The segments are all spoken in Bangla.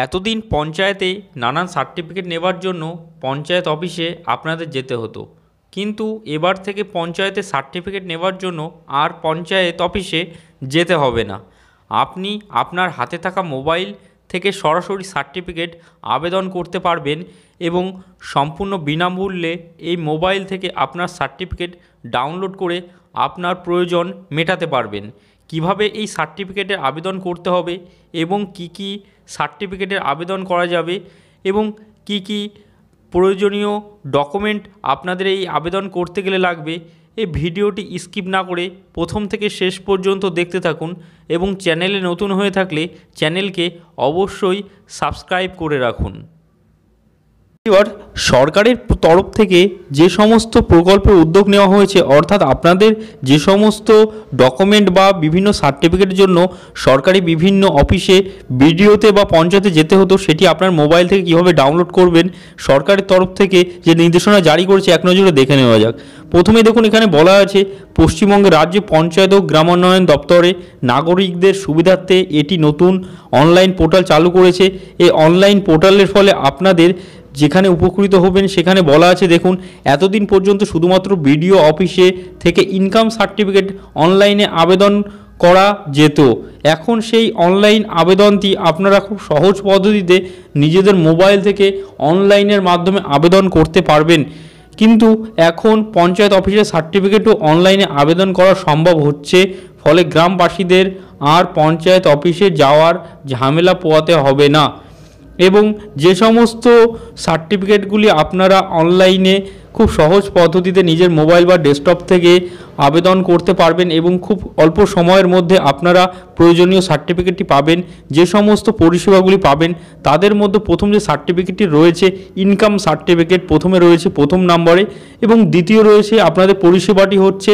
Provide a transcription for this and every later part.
এতদিন পঞ্চায়েতে নানান সার্টিফিকেট নেবার জন্য পঞ্চায়েত অফিসে আপনাদের যেতে হতো, কিন্তু এবার থেকে পঞ্চায়েতে সার্টিফিকেট নেবার জন্য আর পঞ্চায়েত অফিসে যেতে হবে না। আপনি আপনার হাতে থাকা মোবাইল থেকে সরাসরি সার্টিফিকেট আবেদন করতে পারবেন এবং সম্পূর্ণ বিনামূল্যে এই মোবাইল থেকে আপনার সার্টিফিকেট ডাউনলোড করে আপনার প্রয়োজন মেটাতে পারবেন। কিভাবে এই সার্টিফিকেটের আবেদন করতে হবে এবং কি সার্টিফিকেটের আবেদন করা যাবে এবং কি প্রয়োজনীয় ডকুমেন্ট আপনাদের এই আবেদন করতে গেলে লাগবে, এই ভিডিওটি স্কিপ না করে প্রথম থেকে শেষ পর্যন্ত দেখতে থাকুন এবং চ্যানেলে নতুন হয়ে থাকলে চ্যানেলকে অবশ্যই সাবস্ক্রাইব করে রাখুন। এবার সরকারের তরফ থেকে যে সমস্ত প্রকল্পের উদ্যোগ নেওয়া হয়েছে, অর্থাৎ আপনাদের যে সমস্ত ডকুমেন্ট বা বিভিন্ন সার্টিফিকেটের জন্য সরকারি বিভিন্ন অফিসে বিডিওতে বা পঞ্চায়েতে যেতে হতো, সেটি আপনার মোবাইল থেকে কীভাবে ডাউনলোড করবেন সরকারের তরফ থেকে যে নির্দেশনা জারি করেছে এক নজরে দেখে নেওয়া যাক। প্রথমে দেখুন, এখানে বলা আছে পশ্চিমবঙ্গের রাজ্য পঞ্চায়েত ও গ্রামোন্নয়ন দপ্তরে নাগরিকদের সুবিধার্থে এটি নতুন অনলাইন পোর্টাল চালু করেছে। এই অনলাইন পোর্টালের ফলে আপনাদের যেখানে উপকৃত হবেন সেখানে বলা আছে, দেখুন এতদিন পর্যন্ত শুধুমাত্র বিডিও অফিসে থেকে ইনকাম সার্টিফিকেট অনলাইনে আবেদন করা যেত। এখন সেই অনলাইন আবেদনটি আপনারা খুব সহজ পদ্ধতিতে নিজেদের মোবাইল থেকে অনলাইনের মাধ্যমে আবেদন করতে পারবেন। কিন্তু এখন পঞ্চায়েত অফিসের সার্টিফিকেটও অনলাইনে আবেদন করা সম্ভব হচ্ছে, ফলে গ্রামবাসীদের আর পঞ্চায়েত অফিসে যাওয়ার ঝামেলা পোহাতে হবে না এবং যে সমস্ত সার্টিফিকেটগুলি আপনারা অনলাইনে খুব সহজ পদ্ধতিতে নিজের মোবাইল বা ডেস্কটপ থেকে আবেদন করতে পারবেন এবং খুব অল্প সময়ের মধ্যে আপনারা প্রয়োজনীয় সার্টিফিকেটটি পাবেন। যে সমস্ত পরিষেবাগুলি পাবেন তাদের মধ্যে প্রথম যে সার্টিফিকেটটি রয়েছে ইনকাম সার্টিফিকেট, প্রথমে রয়েছে প্রথম নম্বরে এবং দ্বিতীয় রয়েছে আপনাদের পরিষেবাটি হচ্ছে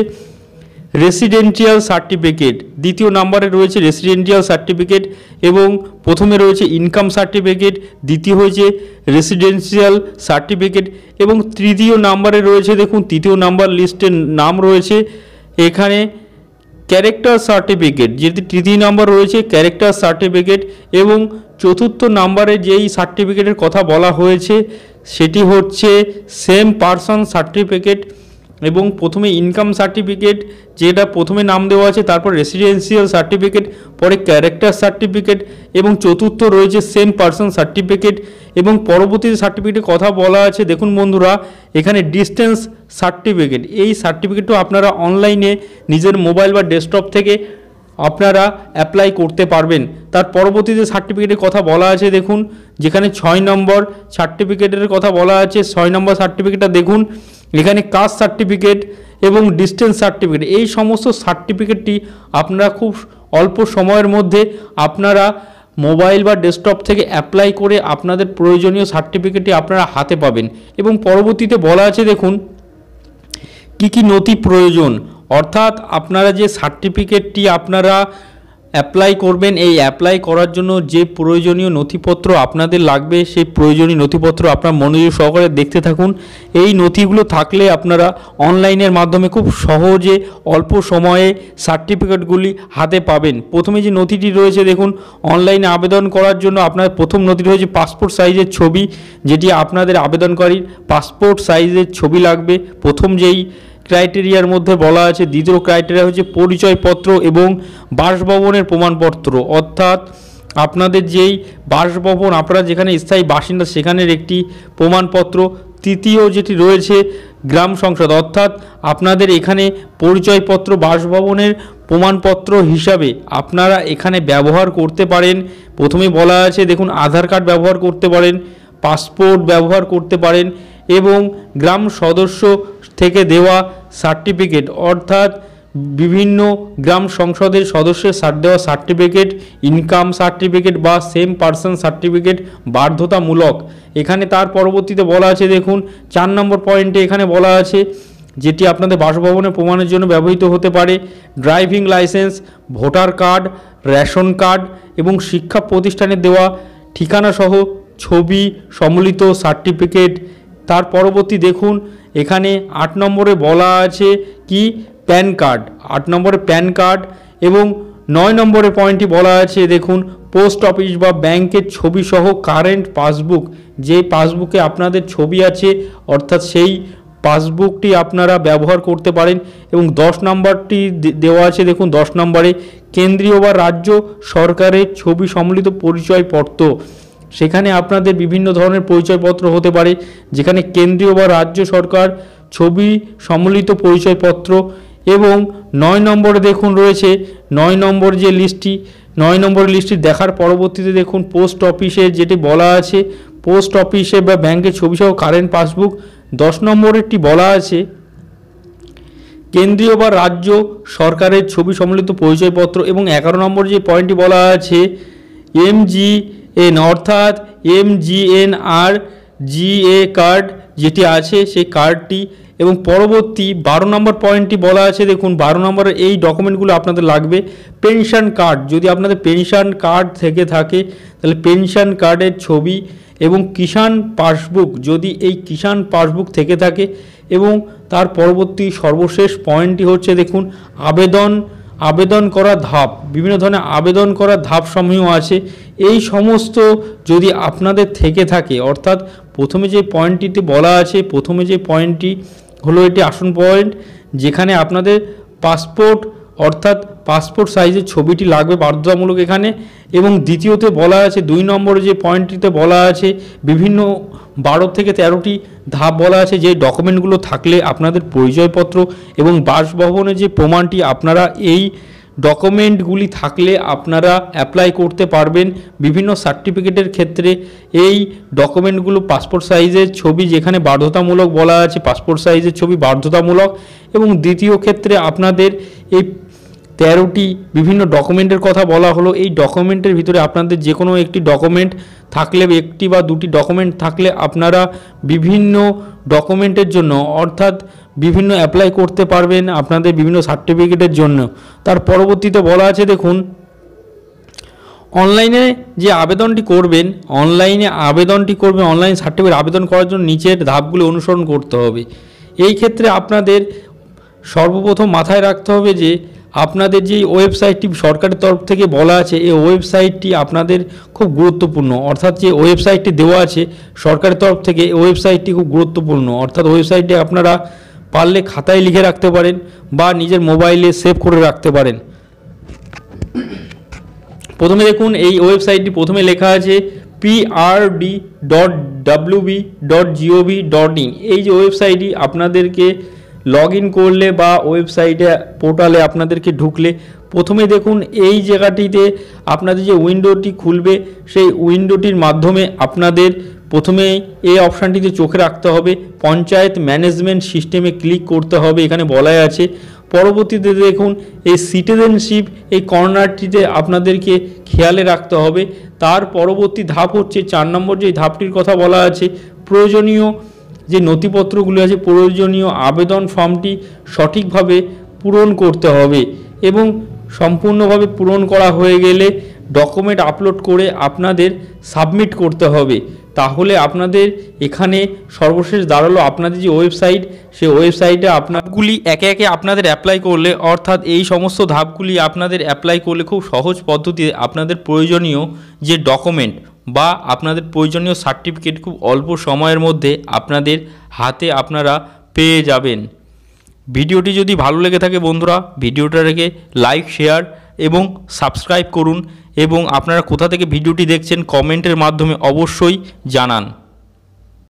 রেসিডেন্সিয়াল সার্টিফিকেট, দ্বিতীয় নম্বরে রয়েছে রেসিডেন্সিয়াল সার্টিফিকেট এবং প্রথমে রয়েছে ইনকাম সার্টিফিকেট, দ্বিতীয় হয়েছে রেসিডেন্সিয়াল সার্টিফিকেট এবং তৃতীয় নম্বরে রয়েছে, দেখুন তৃতীয় নাম্বার লিস্টের নাম রয়েছে এখানে ক্যারেক্টার সার্টিফিকেট, যেটি তৃতীয় নম্বর রয়েছে ক্যারেক্টার সার্টিফিকেট এবং চতুর্থ নম্বরে যেই সার্টিফিকেটের কথা বলা হয়েছে সেটি হচ্ছে সেম পারসন সার্টিফিকেট এবং প্রথমে ইনকাম সার্টিফিকেট যেটা প্রথমে নাম দেওয়া আছে, তারপর রেসিডেন্সিয়াল সার্টিফিকেট, পরে ক্যারেক্টার সার্টিফিকেট এবং চতুর্থ রয়েছে সেম পারসন সার্টিফিকেট এবং পরবর্তী সার্টিফিকেটের কথা বলা আছে, দেখুন বন্ধুরা এখানে ডিস্টেন্স সার্টিফিকেট। এই সার্টিফিকেটও আপনারা অনলাইনে নিজের মোবাইল বা ডেস্কটপ থেকে আপনারা অ্যাপ্লাই করতে পারবেন। তার পরবর্তীতে সার্টিফিকেটের কথা বলা আছে, দেখুন যেখানে 6 নম্বর সার্টিফিকেটের কথা বলা আছে, 6 নম্বর সার্টিফিকেটটা দেখুন এখানে কাস্ট সার্টিফিকেট এবং ডিস্টেন্স সার্টিফিকেট, এই সমস্ত সার্টিফিকেটটি আপনারা খুব অল্প সময়ের মধ্যে আপনারা মোবাইল বা ডেস্কটপ থেকে অ্যাপ্লাই করে আপনাদের প্রয়োজনীয় সার্টিফিকেটটি আপনারা হাতে পাবেন। এবং পরবর্তীতে বলা আছে, দেখুন কি নথি প্রয়োজন, অর্থাৎ আপনারা যে সার্টিফিকেটটি আপনারা অ্যাপ্লাই করবেন, এই অ্যাপ্লাই করার জন্য যে প্রয়োজনীয় নথিপত্র আপনাদের লাগবে সেই প্রয়োজনীয় নথিপত্র আপনার মনোযোগ সহকারে দেখতে থাকুন। এই নথিগুলো থাকলে আপনারা অনলাইনের মাধ্যমে খুব সহজে অল্প সময়ে সার্টিফিকেটগুলি হাতে পাবেন। প্রথমে যে নথিটি রয়েছে, দেখুন অনলাইনে আবেদন করার জন্য আপনার প্রথম নথি রয়েছে পাসপোর্ট সাইজের ছবি, যেটি আপনাদের আবেদনকারীর পাসপোর্ট সাইজের ছবি লাগবে প্রথম যেই ক্রাইটেরিয়ার মধ্যে বলা আছে। দ্বিতীয় ক্রাইটেরিয়া হচ্ছে পরিচয়পত্র এবং বাসভবনের প্রমাণপত্র, অর্থাৎ আপনাদের যেই বাসভবন আপনারা যেখানে স্থায়ী বাসিন্দা সেখানের একটি প্রমাণপত্র। তৃতীয় যেটি রয়েছে গ্রাম সংসদ, অর্থাৎ আপনাদের এখানে পরিচয়পত্র বাসভবনের প্রমাণপত্র হিসাবে আপনারা এখানে ব্যবহার করতে পারেন। প্রথমে বলা আছে, দেখুন আধার কার্ড ব্যবহার করতে পারেন, পাসপোর্ট ব্যবহার করতে পারেন এবং গ্রাম সদস্য থেকে দেওয়া সার্টিফিকেট, অর্থাৎ বিভিন্ন গ্রাম সংসদের সদস্যের দেওয়া সার্টিফিকেট, ইনকাম সার্টিফিকেট বা সেম পারসন সার্টিফিকেট বাধ্যতামূলক। এখানে তার পরবর্তীতে বলা আছে, দেখুন 4 নম্বর পয়েন্টে এখানে বলা আছে যেটি আপনাদের বাসভবনে প্রমাণের জন্য ব্যবহৃত হতে পারে driving licence, voter card, ration card এবং শিক্ষা প্রতিষ্ঠানের দেওয়া ঠিকানাসহ ছবি সম্বলিত সার্টিফিকেট। তার পরবর্তী দেখুন এখানে 8 নম্বরে বলা আছে কি প্যান কার্ড, 8 নম্বরে প্যান কার্ড এবং 9 নম্বরের পয়েন্টটি বলা আছে দেখুন, পোস্ট অফিস বা ব্যাংকের ছবি সহ কারেন্ট পাসবুক, যে পাসবুকে আপনাদের ছবি আছে অর্থাৎ সেই পাসবুকটি আপনারা ব্যবহার করতে পারেন। এবং 10 নম্বরটি দেওয়া আছে দেখুন, 10 নম্বরে কেন্দ্রীয় বা রাজ্য সরকারের ছবি সম্বলিত পরিচয়পত্র, সেখানে আপনাদের বিভিন্ন ধরনের পরিচয়পত্র হতে পারে, যেখানে কেন্দ্রীয় বা রাজ্য সরকার ছবি সম্বলিত পরিচয়পত্র। এবং 9 নম্বরে দেখুন রয়েছে 9 নম্বর যে লিস্টটি, 9 নম্বরের লিস্টটি দেখার পরবর্তীতে দেখুন পোস্ট অফিসে যেটি বলা আছে, পোস্ট অফিসে বা ব্যাংকের ছবি সহ কারেন্ট পাসবুক। 10 নম্বরেরটি বলা আছে কেন্দ্রীয় বা রাজ্য সরকারের ছবি সম্বলিত পরিচয়পত্র। এবং 11 নম্বর যে পয়েন্টটি বলা আছে MGN অর্থাৎ MGNRGA কার্ড যেটি আছে সেই কার্ডটি। এবং পরবর্তী 12 নম্বর পয়েন্টটি বলা আছে দেখুন, 12 নম্বরের এই ডকুমেন্টগুলো আপনাদের লাগবে। পেনশন কার্ড, যদি আপনাদের পেনশন কার্ড থেকে থাকে তাহলে পেনশন কার্ডের ছবি, এবং কিষাণ পাসবুক যদি এই কিষাণ পাসবুক থেকে থাকে। এবং তার পরবর্তী সর্বশেষ পয়েন্টটি হচ্ছে দেখুন আবেদন করা ধাপ, বিভিন্ন ধরনের আবেদন করা ধাপ সমূহ আছে, এই সমস্ত যদি আপনাদের থেকে থাকে, অর্থাৎ প্রথমে যে পয়েন্টটিতে বলা আছে, প্রথমে যে পয়েন্টটি হলো এটি আসন পয়েন্ট, যেখানে আপনাদের পাসপোর্ট অর্থাৎ পাসপোর্ট সাইজের ছবিটি লাগবে বাধ্যতামূলক এখানে। এবং দ্বিতীয়তে বলা আছে 2 নম্বরে যে পয়েন্টটিতে বলা আছে বিভিন্ন 12 থেকে 13টি ধাপ বলা আছে, যে ডকুমেন্টগুলো থাকলে আপনাদের পরিচয়পত্র এবং বাসভবনের যে প্রমাণটি, আপনারা এই ডকুমেন্টগুলি থাকলে আপনারা অ্যাপ্লাই করতে পারবেন বিভিন্ন সার্টিফিকেটের ক্ষেত্রে। এই ডকুমেন্টগুলো পাসপোর্ট সাইজের ছবি, যেখানে বাধ্যতামূলক বলা আছে পাসপোর্ট সাইজের ছবি বাধ্যতামূলক। এবং দ্বিতীয় ক্ষেত্রে আপনাদের এই 13টি বিভিন্ন ডকুমেন্টের কথা বলা হলো, এই ডকুমেন্টের ভিতরে আপনাদের যে কোনো একটি ডকুমেন্ট থাকলে, একটি বা দুটি ডকুমেন্ট থাকলে আপনারা বিভিন্ন ডকুমেন্টের জন্য অর্থাৎ বিভিন্ন অ্যাপ্লাই করতে পারবেন আপনাদের বিভিন্ন সার্টিফিকেটের জন্য। তার পরবর্তীতে বলা আছে দেখুন, অনলাইনে যে আবেদনটি করবেন, অনলাইন সার্টিফিকেট আবেদন করার জন্য নিচের ধাপগুলো অনুসরণ করতে হবে। এই ক্ষেত্রে আপনাদের সর্বপ্রথম মাথায় রাখতে হবে যে আপনাদের যে ওয়েবসাইটটি সরকারের তরফ থেকে বলা আছে, এই ওয়েবসাইটটি আপনাদের খুব গুরুত্বপূর্ণ, অর্থাৎ যে ওয়েবসাইটটি দেওয়া আছে সরকারের তরফ থেকে, এই ওয়েবসাইটটি খুব গুরুত্বপূর্ণ, অর্থাৎ ওয়েবসাইটে আপনারা পারলে খাতায় লিখে রাখতে পারেন বা নিজের মোবাইলে সেভ করে রাখতে পারেন। প্রথমে দেখুন এই ওয়েবসাইটটি প্রথমে লেখা আছে prd.wb.gov.in। এই যে ওয়েবসাইটটি আপনাদেরকে লগ ইন করলে বা ওয়েবসাইটে পোর্টালে আপনাদেরকে ঢুকলে প্রথমে দেখুন এই জায়গাটিতে আপনাদের যে উইন্ডোটি খুলবে, সেই উইন্ডোটির মাধ্যমে আপনাদের প্রথমে এই অপশানটিতে চোখে রাখতে হবে, পঞ্চায়েত ম্যানেজমেন্ট সিস্টেমে ক্লিক করতে হবে, এখানে বলাই আছে। পরবর্তীতে দেখুন এই সিটিজেনশিপ, এই কর্নারটিতে আপনাদেরকে খেয়ালে রাখতে হবে। তার পরবর্তী ধাপ হচ্ছে 4 নম্বর যে ধাপটির কথা বলা আছে, প্রয়োজনীয় যে নথিপত্রগুলি আছে, প্রয়োজনীয় আবেদন ফর্মটি সঠিকভাবে পূরণ করতে হবে। এবং সম্পূর্ণভাবে পূরণ করা হয়ে গেলে ডকুমেন্ট আপলোড করে আপনাদের সাবমিট করতে হবে। তাহলে আপনাদের এখানে সর্বশেষ দাঁড়ালো আপনাদের যে ওয়েবসাইট, সেই ওয়েবসাইটে আপনারগুলি একে একে আপনাদের অ্যাপ্লাই করলে, অর্থাৎ এই সমস্ত ধাপগুলি আপনাদের অ্যাপ্লাই করলে খুব সহজ পদ্ধতিতে আপনাদের প্রয়োজনীয় যে ডকুমেন্ট বা আপনাদের প্রয়োজনীয় সার্টিফিকেট খুব অল্প সময়ের মধ্যে আপনাদের হাতে আপনারা পেয়ে যাবেন। ভিডিওটি যদি ভালো লেগে থাকে বন্ধুরা, ভিডিওটাকে লাইক, শেয়ার এবং সাবস্ক্রাইব করুন। এবং আপনারা কোথা থেকে ভিডিওটি দেখছেন কমেন্টের মাধ্যমে অবশ্যই জানান।